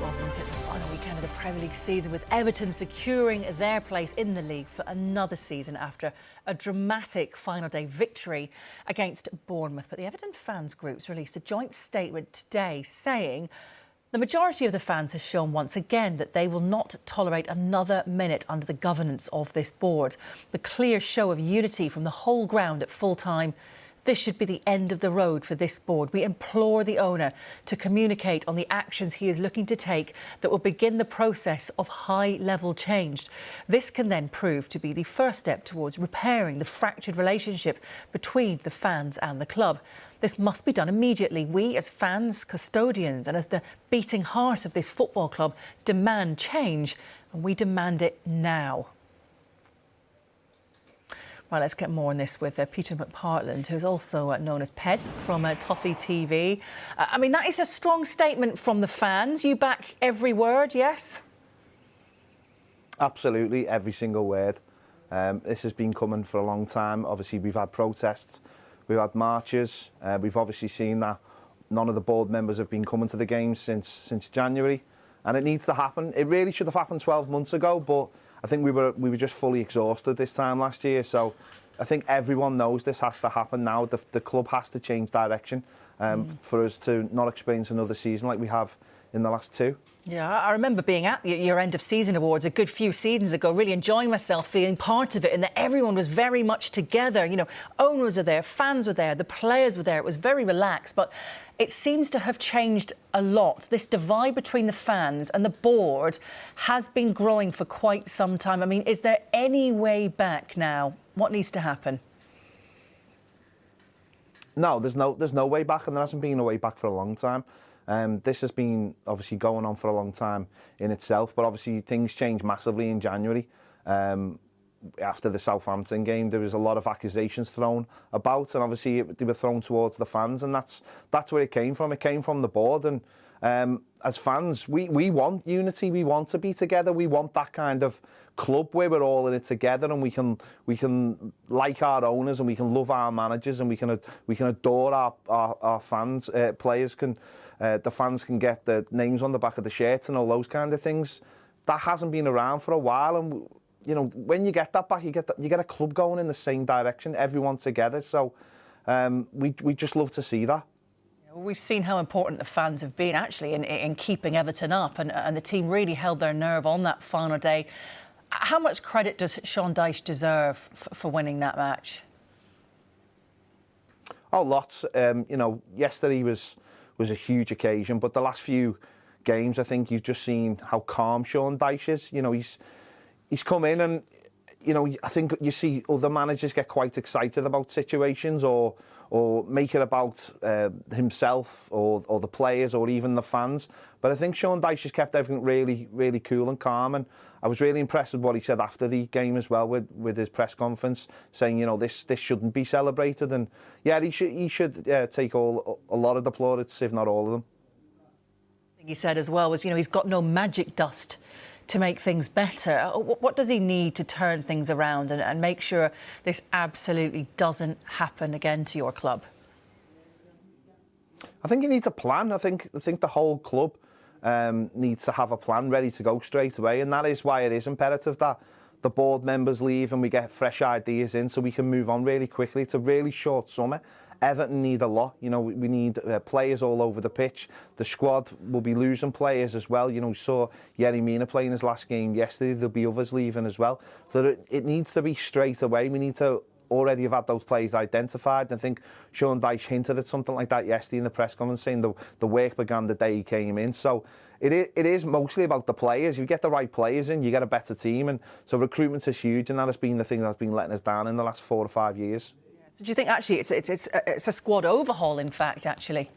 wasn't it? The final weekend of the Premier League season, with Everton securing their place in the league for another season after a dramatic final day victory against Bournemouth. But the Everton fans groups released a joint statement today saying the majority of the fans has shown once again that they will not tolerate another minute under the governance of this board. The clear show of unity from the whole ground at full time. This should be the end of the road for this board. We implore the owner to communicate on the actions he is looking to take that will begin the process of high-level change. This can then prove to be the first step towards repairing the fractured relationship between the fans and the club. This must be done immediately. We, as fans, custodians and as the beating heart of this football club, demand change, and we demand it now. Right, let's get more on this with Peter McPartland, who's also known as Ped from Toffee TV. I mean, that is a strong statement from the fans. You back every word, yes? Absolutely, every single word. This has been coming for a long time. Obviously, we've had protests, we've had marches. We've obviously seen that none of the board members have been coming to the games since January, and it needs to happen. It really should have happened 12 months ago, but I think we were just fully exhausted this time last year. So I think everyone knows this has to happen now. The club has to change direction for us to not experience another season like we have in the last two. Yeah, I remember being at your end of season awards a good few seasons ago, really enjoying myself, feeling part of it, and that everyone was very much together. You know, owners are there, fans were there, the players were there. It was very relaxed, but it seems to have changed a lot. This divide between the fans and the board has been growing for quite some time. I mean, is there any way back now? What needs to happen? No, there's no way back, and there hasn't been a way back for a long time. This has been obviously going on for a long time in itself, but obviously things changed massively in January. After the Southampton game, there was a lot of accusations thrown about, and obviously they were thrown towards the fans, and that's where it came from. It came from the board, and as fans, we want unity. We want to be together. We want that kind of club where we're all in it together, and we can like our owners, and we can love our managers, and we can adore our fans. Players can. The fans can get the names on the back of the shirts and all those kind of things. That hasn't been around for a while, and you know, when you get that back, you get a club going in the same direction, everyone together. So we just love to see that. We've seen how important the fans have been actually in keeping Everton up, and the team really held their nerve on that final day. How much credit does Sean Dyche deserve for winning that match? Oh, lots. You know, yesterday was a huge occasion, but the last few games, I think you've just seen how calm Sean Dyche is. You know, he's come in, and you know, I think you see other managers get quite excited about situations or make it about himself or the players or even the fans. But I think Sean Dyche has kept everything really, really cool and calm, and I was really impressed with what he said after the game as well with his press conference, saying, you know, this shouldn't be celebrated, and yeah, he should take a lot of the plaudits, if not all of them. He said as well was, you know, he's got no magic dust to make things better. What does he need to turn things around and make sure this absolutely doesn't happen again to your club? I think he needs a plan. I think the whole club needs to have a plan ready to go straight away, and that is why it is imperative that the board members leave and we get fresh ideas in so we can move on really quickly. It's a really short summer. Everton need a lot. You know, we need players all over the pitch. The squad will be losing players as well. You know, we saw Yerry Mina playing his last game yesterday. There'll be others leaving as well. So it needs to be straight away. We need to already have had those players identified. I think Sean Dyche hinted at something like that yesterday in the press conference, saying the work began the day he came in. So it is mostly about the players. You get the right players in, you get a better team. And so recruitment is huge, and that has been the thing that's been letting us down in the last 4 or 5 years. So do you think actually it's a squad overhaul, in fact, actually?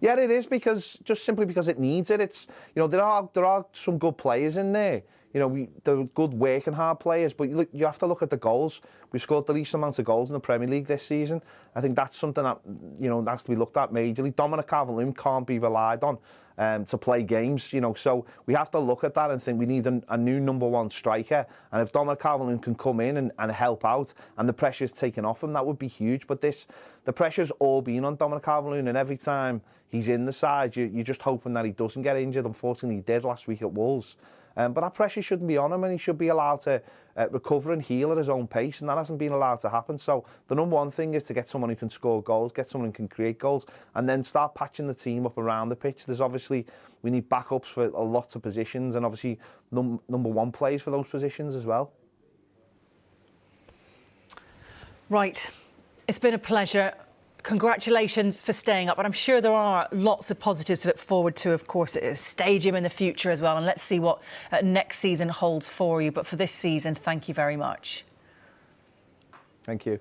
Yeah, it is, because just simply because it needs it. It's, you know, there are some good players in there. You know, they're good working hard players, but you have to look at the goals. We've scored the least amount of goals in the Premier League this season. I think that's something that, you know, has to be looked at majorly. Dominic Calvert-Lewin can't be relied on to play games, you know. So we have to look at that and think we need a new number one striker. And if Dominic Calvert-Lewin can come in and help out and the pressure's taken off him, that would be huge. But the pressure's all been on Dominic Calvert-Lewin, and every time he's in the side, you're just hoping that he doesn't get injured. Unfortunately, he did last week at Wolves. But that pressure shouldn't be on him, and he should be allowed to recover and heal at his own pace, and that hasn't been allowed to happen. So the number one thing is to get someone who can score goals, get someone who can create goals, and then start patching the team up around the pitch. We need backups for a lot of positions, and obviously number one plays for those positions as well. Right, it's been a pleasure. Congratulations for staying up, and I'm sure there are lots of positives to look forward to, of course, at a stadium in the future as well, and let's see what next season holds for you. But for this season, thank you very much. Thank you.